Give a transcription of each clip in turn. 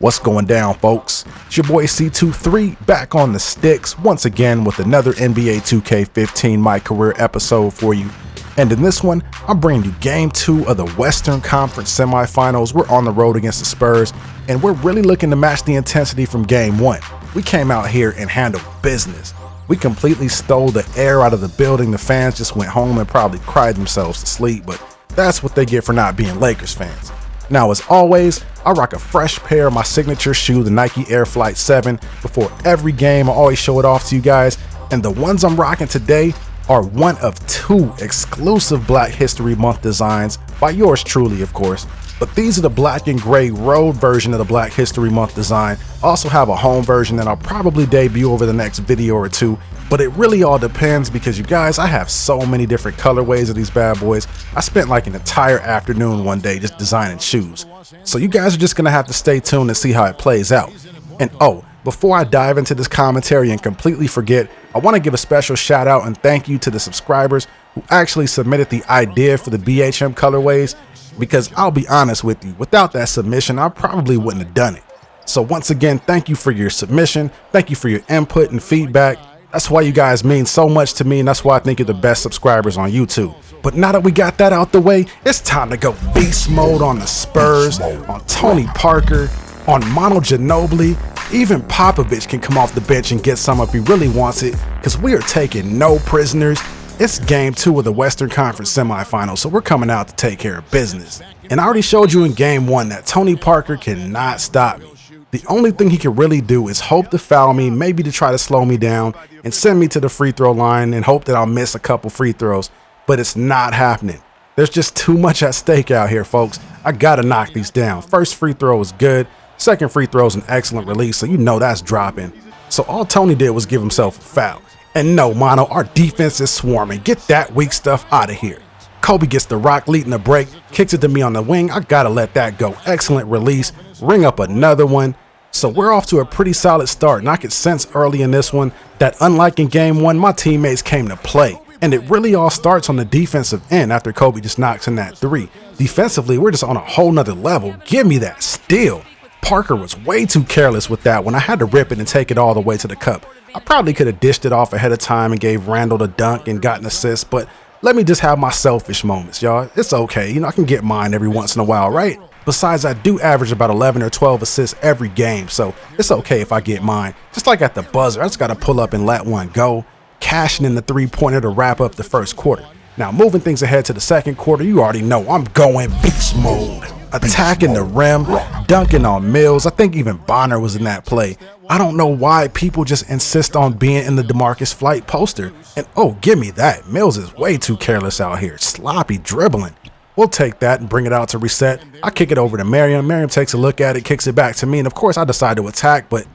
What's going down, folks? It's your boy C23 back on the sticks once again with another NBA 2K15 My Career episode for you. And in this one, I'm bringing you Game 2 of the Western Conference semifinals. We're on the road against the Spurs, and we're really looking to match the intensity from Game 1. We came out here and handled business. We completely stole the air out of the building. The fans just went home and probably cried themselves to sleep, but that's what they get for not being Lakers fans. Now, as always, I rock a fresh pair of my signature shoe, the Nike Air Flight 7. Before every game, I always show it off to you guys. And the ones I'm rocking today are one of two exclusive Black History Month designs by yours truly, of course. But these are the black and gray road version of the Black History Month design. I also have a home version that I'll probably debut over the next video or two. But it really all depends because you guys, I have so many different colorways of these bad boys. I spent like an entire afternoon one day just designing shoes. So you guys are just gonna have to stay tuned and see how it plays out. And oh, before I dive into this commentary and completely forget, I want to give a special shout out and thank you to the subscribers who actually submitted the idea for the BHM colorways, because I'll be honest with you, without that submission, I probably wouldn't have done it. So once again, thank you for your submission. Thank you for your input and feedback. That's why you guys mean so much to me, and that's why I think you're the best subscribers on YouTube. But now that we got that out the way, it's time to go beast mode on the Spurs, on Tony Parker, on Mono Ginobili. Even Popovich can come off the bench and get some if he really wants it, because we are taking no prisoners. It's Game 2 of the Western Conference semifinals, so we're coming out to take care of business. And I already showed you in Game 1 that Tony Parker cannot stop me. The only thing he can really do is hope to foul me, maybe to try to slow me down and send me to the free throw line and hope that I'll miss a couple free throws, but it's not happening. There's just too much at stake out here, folks. I gotta knock these down. First free throw is good. Second free throw is an excellent release, so you know that's dropping. So all Tony did was give himself a foul. And no, Mono, our defense is swarming. Get that weak stuff out of here. Kobe gets the rock leading the break, kicks it to me on the wing. I gotta let that go. Excellent release. Ring up another one. So we're off to a pretty solid start, and I could sense early in this one that unlike in Game 1, my teammates came to play. And it really all starts on the defensive end after Kobe just knocks in that three. Defensively, we're just on a whole nother level. Give me that steal. Parker was way too careless with that one. I had to rip it and take it all the way to the cup. I probably could have dished it off ahead of time and gave Randall the dunk and got an assist, but let me just have my selfish moments, y'all. It's okay. You know, I can get mine every once in a while, right? Besides, I do average about 11 or 12 assists every game, so it's okay if I get mine. Just like at the buzzer, I just got to pull up and let one go, cashing in the three-pointer to wrap up the first quarter. Now, moving things ahead to the second quarter, you already know I'm going beast mode. Attacking the rim, dunking on Mills. I think even Bonner was in that play. I don't know why people just insist on being in the DeMarcus Flight poster. And oh, give me that. Mills is way too careless out here. Sloppy dribbling. We'll take that and bring it out to reset. I kick it over to Mariam. Mariam takes a look at it, kicks it back to me, and of course I decide to attack, but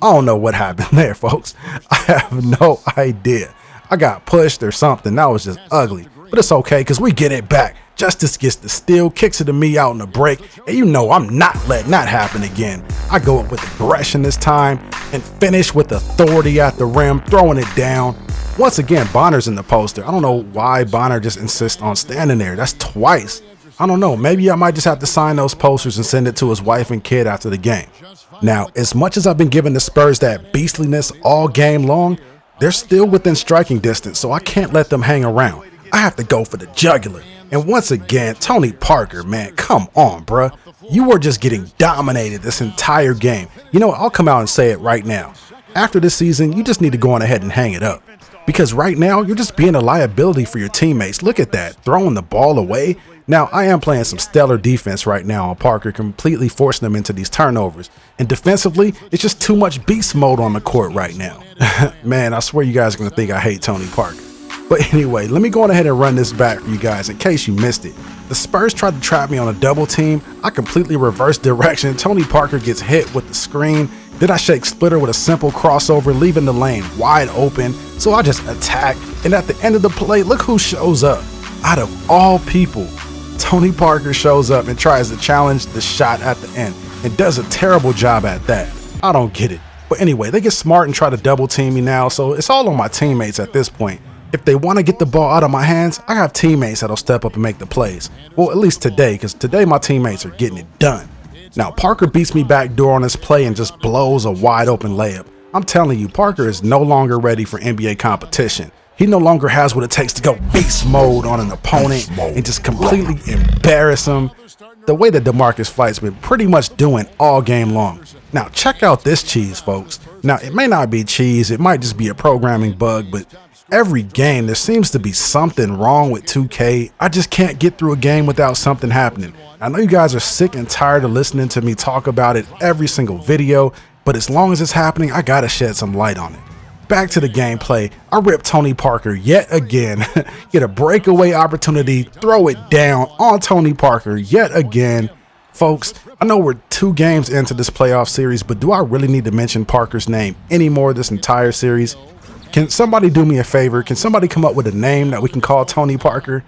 I don't know what happened there, folks. I have no idea. I got pushed or something. That was just ugly. But it's okay because we get it back. Justice gets the steal, kicks it to me out in the break, and you know I'm not letting that happen again. I go up with aggression this time and finish with authority at the rim, throwing it down. Once again, Bonner's in the poster. I don't know why Bonner just insists on standing there. That's twice. I don't know. Maybe I might just have to sign those posters and send it to his wife and kid after the game. Now, as much as I've been giving the Spurs that beastliness all game long, they're still within striking distance, so I can't let them hang around. I have to go for the jugular. And once again, Tony Parker, man, come on, bruh. You were just getting dominated this entire game. You know what? I'll come out and say it right now. After this season, you just need to go on ahead and hang it up. Because right now, you're just being a liability for your teammates. Look at that, throwing the ball away. Now, I am playing some stellar defense right now on Parker, completely forcing them into these turnovers. And defensively, it's just too much beast mode on the court right now. Man, I swear you guys are going to think I hate Tony Parker. But anyway, let me go on ahead and run this back for you guys in case you missed it. The Spurs tried to trap me on a double team. I completely reversed direction. Tony Parker gets hit with the screen. Then I shake Splitter with a simple crossover, leaving the lane wide open. So I just attack. And at the end of the play, look who shows up. Out of all people, Tony Parker shows up and tries to challenge the shot at the end and does a terrible job at that. I don't get it. But anyway, they get smart and try to double team me now. So it's all on my teammates at this point. If they want to get the ball out of my hands, I have teammates that'll step up and make the plays. Well, at least today, because today my teammates are getting it done. Now, Parker beats me backdoor on this play and just blows a wide open layup. I'm telling you, Parker is no longer ready for NBA competition. He no longer has what it takes to go beast mode on an opponent and just completely embarrass him the way that DeMarcus Flight's been pretty much doing all game long. Now, check out this cheese, folks. Now, it may not be cheese, it might just be a programming bug, but every game there seems to be something wrong with 2K. I just can't get through a game without something happening. I know you guys are sick and tired of listening to me talk about it every single video, but as long as it's happening, I gotta shed some light on it. Back to the gameplay, I rip Tony Parker yet again, get a breakaway opportunity, throw it down on Tony Parker yet again. Folks, I know we're 2 games into this playoff series, but do I really need to mention Parker's name anymore this entire series? Can somebody do me a favor? Can somebody come up with a name that we can call Tony Parker?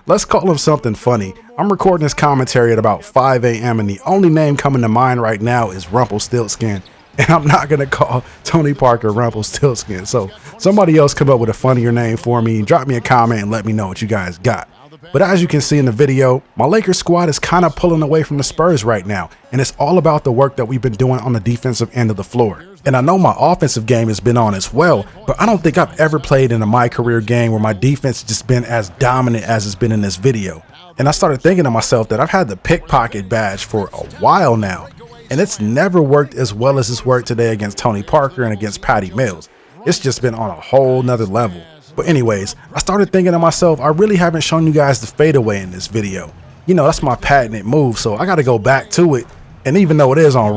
Let's call him something funny. I'm recording this commentary at about 5 a.m. and the only name coming to mind right now is Rumpelstiltskin. And I'm not going to call Tony Parker Rumpelstiltskin. So somebody else come up with a funnier name for me. Drop me a comment and let me know what you guys got. But as you can see in the video, my Lakers squad is kind of pulling away from the Spurs right now. And it's all about the work that we've been doing on the defensive end of the floor. And I know my offensive game has been on as well, but I don't think I've ever played in my career game where my defense has just been as dominant as it's been in this video. And I started thinking to myself that I've had the pickpocket badge for a while now, and it's never worked as well as it's worked today against Tony Parker and against Patty Mills. It's just been on a whole nother level. But anyways, I started thinking to myself, I really haven't shown you guys the fadeaway in this video. You know, that's my patented move, so I got to go back to it. And even though it is on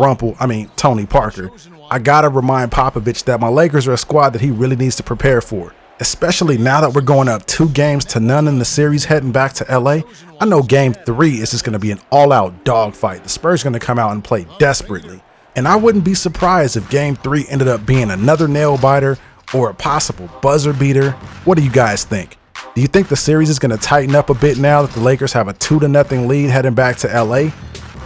Tony Parker, I gotta remind Popovich that my Lakers are a squad that he really needs to prepare for, especially now that we're going up 2-0 in the series heading back to LA. I know game 3 is just gonna be an all-out dogfight. The Spurs are gonna come out and play desperately, and I wouldn't be surprised if game 3 ended up being another nail biter or a possible buzzer beater. What do you guys think? Do you think the series is gonna tighten up a bit now that the Lakers have a 2-0 lead heading back to LA?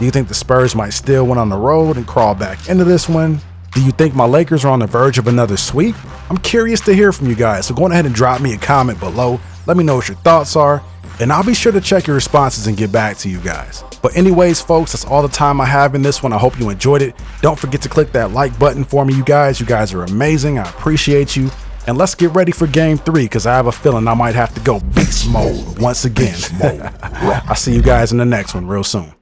Do you think the Spurs might still win on the road and crawl back into this one? Do you think my Lakers are on the verge of another sweep? I'm curious to hear from you guys, so go ahead and drop me a comment below. Let me know what your thoughts are, and I'll be sure to check your responses and get back to you guys. But anyways, folks, that's all the time I have in this one. I hope you enjoyed it. Don't forget to click that like button for me, you guys. You guys are amazing. I appreciate you. And let's get ready for game 3, because I have a feeling I might have to go beast mode once again. I'll see you guys in the next one real soon.